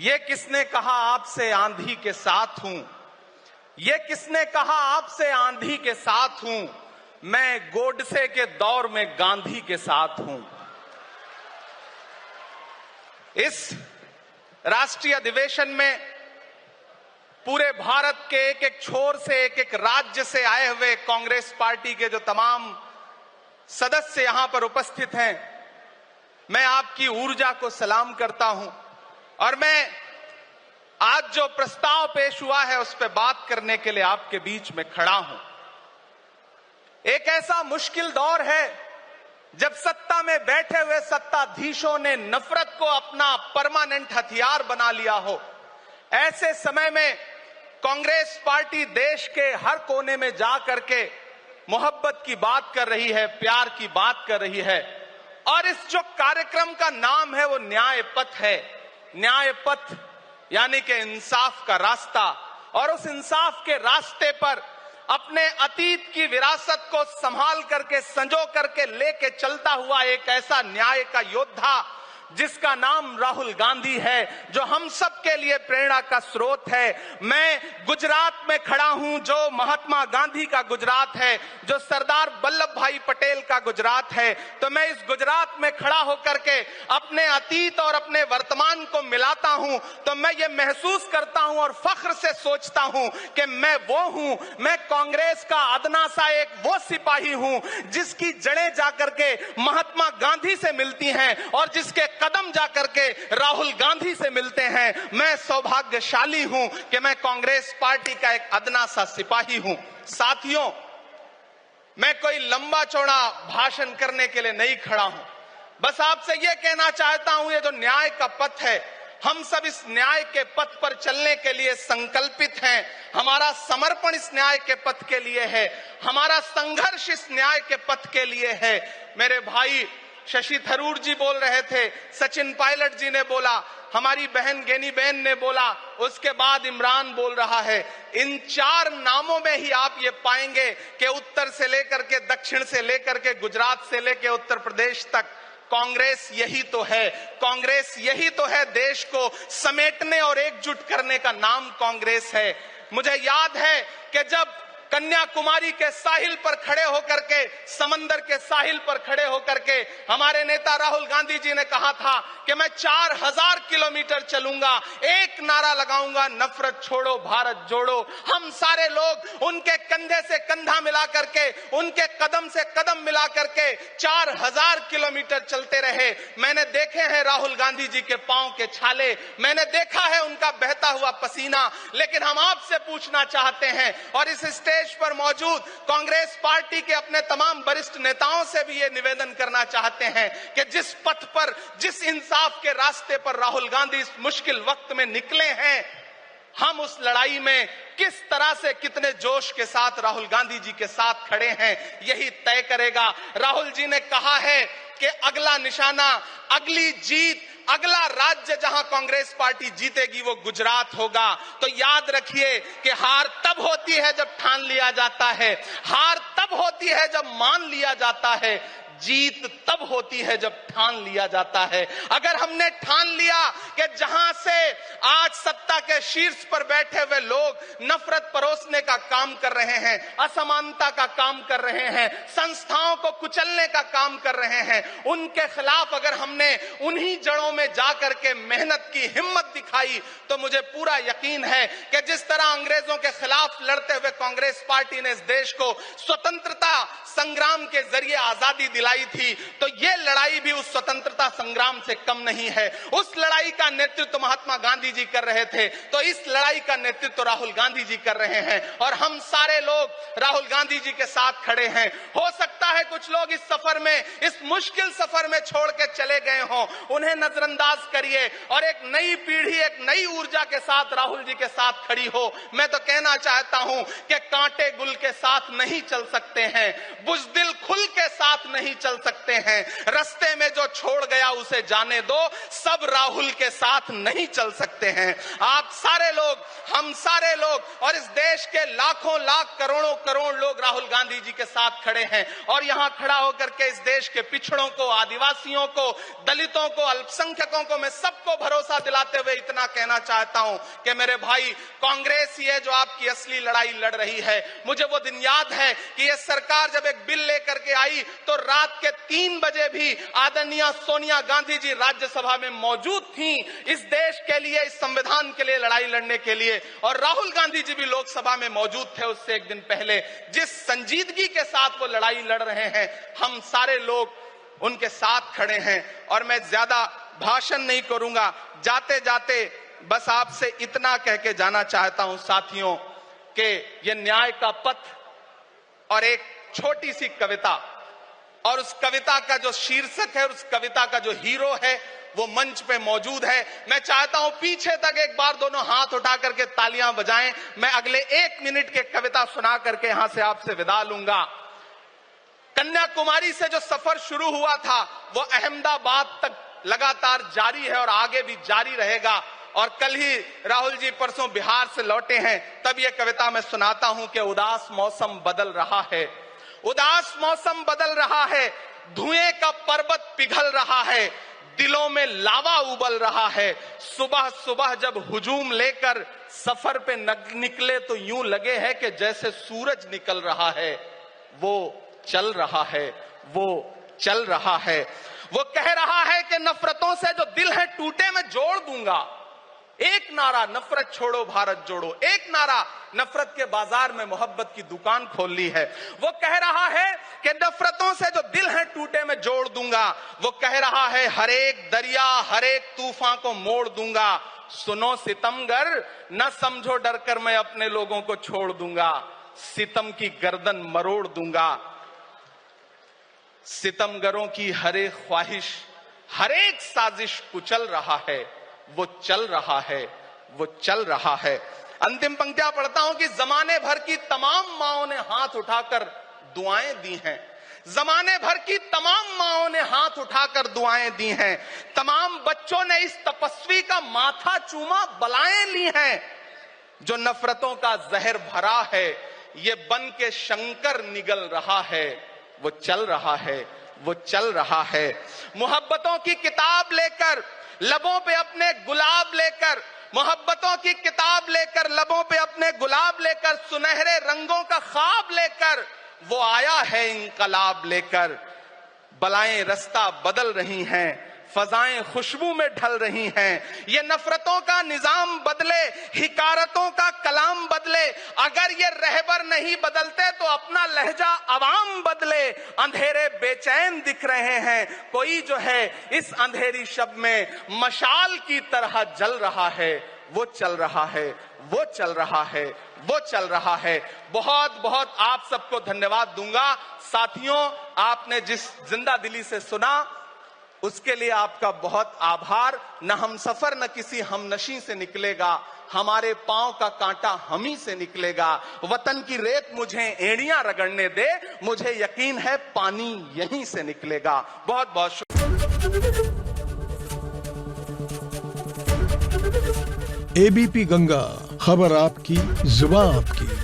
ये किसने कहा आपसे आंधी के साथ हूं? ये किसने कहा आपसे आंधी के साथ हूं? मैं गोडसे के दौर में गांधी के साथ हूं। इस राष्ट्रीय अधिवेशन में पूरे भारत के एक एक छोर से, एक एक राज्य से आए हुए कांग्रेस पार्टी के जो तमाम सदस्य यहां पर उपस्थित हैं, मैं आपकी ऊर्जा को सलाम करता हूं और मैं आज जो प्रस्ताव पेश हुआ है उस पर बात करने के लिए आपके बीच में खड़ा हूं। एक ऐसा मुश्किल दौर है जब सत्ता में बैठे हुए सत्ताधीशों ने नफरत को अपना परमानेंट हथियार बना लिया हो। ऐसे समय में कांग्रेस पार्टी देश के हर कोने में जा करके मोहब्बत की बात कर रही है, प्यार की बात कर रही है। और इस जो कार्यक्रम का नाम है वो न्याय पथ है। न्याय पथ यानी कि इंसाफ का रास्ता। और उस इंसाफ के रास्ते पर अपने अतीत की विरासत को संभाल करके, संजो करके लेके चलता हुआ एक ऐसा न्याय का योद्धा जिसका नाम राहुल गांधी है, जो हम सब के लिए प्रेरणा का स्रोत है। मैं गुजरात में खड़ा हूं, जो महात्मा गांधी का गुजरात है, जो सरदार वल्लभ भाई पटेल का गुजरात है। तो मैं इस गुजरात में खड़ा होकर के अपने अतीत और अपने वर्तमान को मिलाता हूं तो मैं ये महसूस करता हूं और फख्र से सोचता हूं कि मैं वो हूं, मैं कांग्रेस का अदना सा एक वो सिपाही हूं जिसकी जड़ें जाकर के महात्मा गांधी से मिलती हैं और जिसके कदम जाकर के राहुल गांधी से मिलते हैं। मैं सौभाग्यशाली हूं कि मैं कांग्रेस पार्टी का एक अदना सा सिपाही हूं। साथियों, मैं कोई लंबा चौड़ा भाषण करने के लिए नहीं खड़ा हूं। बस आपसे यह कहना चाहता हूं, ये जो न्याय का पथ है, हम सब इस न्याय के पथ पर चलने के लिए संकल्पित हैं। हमारा समर्पण इस न्याय के पथ के लिए है, हमारा संघर्ष इस न्याय के पथ के लिए है। मेरे भाई शशि थरूर जी बोल रहे थे, सचिन पायलट जी ने बोला, हमारी बहन गेनी बहन ने बोला, उसके बाद इमरान बोल रहा है। इन चार नामों में ही आप ये पाएंगे कि उत्तर से लेकर के, दक्षिण से लेकर के, गुजरात से लेकर उत्तर प्रदेश तक कांग्रेस यही तो है। कांग्रेस यही तो है, देश को समेटने और एकजुट करने का नाम कांग्रेस है। मुझे याद है कि जब कन्याकुमारी के साहिल पर खड़े होकर के, समंदर के साहिल पर खड़े होकर के हमारे नेता राहुल गांधी जी ने कहा था कि मैं 4000 किलोमीटर चलूंगा, एक नारा लगाऊंगा, नफरत छोड़ो भारत जोड़ो। हम सारे लोग उनके कंधे से कंधा मिला करके, उनके कदम से कदम मिला करके 4000 किलोमीटर चलते रहे। मैंने देखे हैं राहुल गांधी जी के पांव के छाले, मैंने देखा है उनका बहता हुआ पसीना। लेकिन हम आपसे पूछना चाहते हैं और इस स्टेज पर मौजूद कांग्रेस पार्टी के अपने तमाम वरिष्ठ नेताओं से भी ये निवेदन करना चाहते हैं कि जिस पथ पर, जिस इंसाफ के रास्ते पर राहुल गांधी इस मुश्किल वक्त में निकले हैं, हम उस लड़ाई में किस तरह से, कितने जोश के साथ राहुल गांधी जी के साथ खड़े हैं, यही तय करेगा। राहुल जी ने कहा है कि अगला निशाना, अगली जीत, अगला राज्य जहां कांग्रेस पार्टी जीतेगी वो गुजरात होगा। तो याद रखिए कि हार तब होती है जब ठान लिया जाता है, हार तब होती है जब मान लिया जाता है, जीत तब होती है जब ठान लिया जाता है। अगर हमने ठान लिया कि जहां से आज सत्ता के शीर्ष पर बैठे हुए लोग नफरत परोसने का काम कर रहे हैं, असमानता का काम कर रहे हैं, संस्थाओं को कुचलने का काम कर रहे हैं, उनके खिलाफ अगर हमने उन्हीं जड़ों में जाकर के मेहनत की, हिम्मत दिखाई, तो मुझे पूरा यकीन है कि जिस तरह अंग्रेजों के खिलाफ लड़ते हुए कांग्रेस पार्टी ने इस देश को स्वतंत्रता संग्राम के जरिए आजादी दिलाई थी, तो ये लड़ाई भी उस स्वतंत्रता संग्राम से कम नहीं है। उस लड़ाई का नेतृत्व महात्मा गांधी जी कर रहे थे, तो इस लड़ाई का नेतृत्व राहुल गांधी जी कर रहे हैं और हम सारे लोग राहुल गांधी जी के साथ खड़े हैं। हो सकता है कुछ लोग इस सफर में, इस मुश्किल सफर में छोड़ के चले गए हों, उन्हें नजरअंदाज करिए और एक नई पीढ़ी, एक नई ऊर्जा के साथ राहुल जी के साथ खड़ी हो। मैं तो कहना चाहता हूं कि कांटे गुल के साथ नहीं चल सकते हैं, बुज़दिल खुल के साथ नहीं चल सकते हैं। रास्ते में जो छोड़ गया उसे जाने दो, सब राहुल के साथ नहीं चल सकते हैं। आप सारे लोग, हम सारे लोग और इस देश के लाखों लाख करोड़ों करोड़ लोग राहुल गांधी जी के साथ खड़े हैं। और यहां खड़ा होकर के इस देश के पिछड़ों को, आदिवासियों को, दलितों को, अल्पसंख्यकों को मैं सबको भरोसा दिलाते हुए इतना कहना चाहता हूं कि मेरे भाई, कांग्रेस ही है जो आपकी असली लड़ाई लड़ रही है। मुझे वो दिन याद है कि ये सरकार जब एक बिल लेकर के आई तो रात के 3 बजे भी आदरणीय सोनिया गांधी जी राज्यसभा में मौजूद थी इस देश के लिए, इस संविधान के लिए लड़ाई लड़ने के लिए। और राहुल गांधी जी भी लोकसभा में मौजूद थे उससे एक दिन पहले। जिस संजीदगी के साथ वो लड़ाई लड़ रहे हैं, हम सारे लोग उनके साथ खड़े हैं। और मैं ज्यादा भाषण नहीं करूंगा, जाते जाते बस आपसे इतना कह के जाना चाहता हूं साथियों कि ये न्याय का पथ और एक छोटी सी कविता, और उस कविता का जो शीर्षक है और उस कविता का जो हीरो है वो मंच पे मौजूद है। मैं चाहता हूं पीछे तक एक बार दोनों हाथ उठा करके तालियां बजाएं। मैं अगले 1 मिनट के कविता सुना करके यहां से आपसे विदा लूंगा। कन्याकुमारी से जो सफर शुरू हुआ था वो अहमदाबाद तक लगातार जारी है और आगे भी जारी रहेगा। और कल ही राहुल जी परसों बिहार से लौटे हैं, तब ये कविता मैं सुनाता हूं कि उदास मौसम बदल रहा है, उदास मौसम बदल रहा है, धुएं का पर्वत पिघल रहा है, दिलों में लावा उबल रहा है। सुबह सुबह जब हुजूम लेकर सफर पे निकले तो यूं लगे है कि जैसे सूरज निकल रहा है। वो चल रहा है, वो चल रहा है। वो कह रहा है कि नफरतों से जो दिल है टूटे मैं जोड़ दूंगा। एक नारा नफरत छोड़ो भारत जोड़ो, एक नारा नफरत के बाजार में मोहब्बत की दुकान खोल ली है। वो कह रहा है कि नफरतों से जो दिल है टूटे मैं जोड़ दूंगा। वो कह रहा है हर एक दरिया हर एक तूफान को मोड़ दूंगा। सुनो सितमगर, न समझो डर कर मैं अपने लोगों को छोड़ दूंगा। सितम की गर्दन मरोड़ दूंगा। सितमगरों की हर एक ख्वाहिश हर एक साजिश कुचल रहा है। वो चल रहा है, वो चल रहा है। अंतिम पंक्तियां पढ़ता हूं कि जमाने भर की तमाम माओं ने हाथ उठाकर दुआएं दी हैं। जमाने भर की तमाम माओं ने हाथ उठाकर दुआएं दी हैं। तमाम बच्चों ने इस तपस्वी का माथा चूमा, बलाएं ली हैं। जो नफरतों का जहर भरा है ये बन के शंकर निगल रहा है। वो चल रहा है, वो चल रहा है। मोहब्बतों की किताब लेकर लबों पे अपने गुलाब लेकर, मोहब्बतों की किताब लेकर लबों पे अपने गुलाब लेकर, सुनहरे रंगों का ख्वाब लेकर वो आया है इंकलाब लेकर। बलाएं रास्ता बदल रही हैं, फजाएं खुशबू में ढल रही हैं। ये नफरतों का निजाम बदले, हिकारतों का कलाम बदले। अगर ये रहबर नहीं बदलते तो अपना लहजा अवाम बदले। अंधेरे बेचैन दिख रहे हैं, कोई जो है इस अंधेरी शब में मशाल की तरह जल रहा है। वो चल रहा है, वो चल रहा है, वो चल रहा है। बहुत बहुत आप सबको धन्यवाद दूंगा। साथियों, आपने जिस जिंदा दिली से सुना उसके लिए आपका बहुत आभार। न हम सफर न किसी हमनशी से निकलेगा, हमारे पांव का कांटा हम ही से निकलेगा। वतन की रेत मुझे एड़ियां रगड़ने दे, मुझे यकीन है पानी यहीं से निकलेगा। बहुत बहुत शुक्रिया। एबीपी गंगा, खबर आपकी, जुबान आपकी।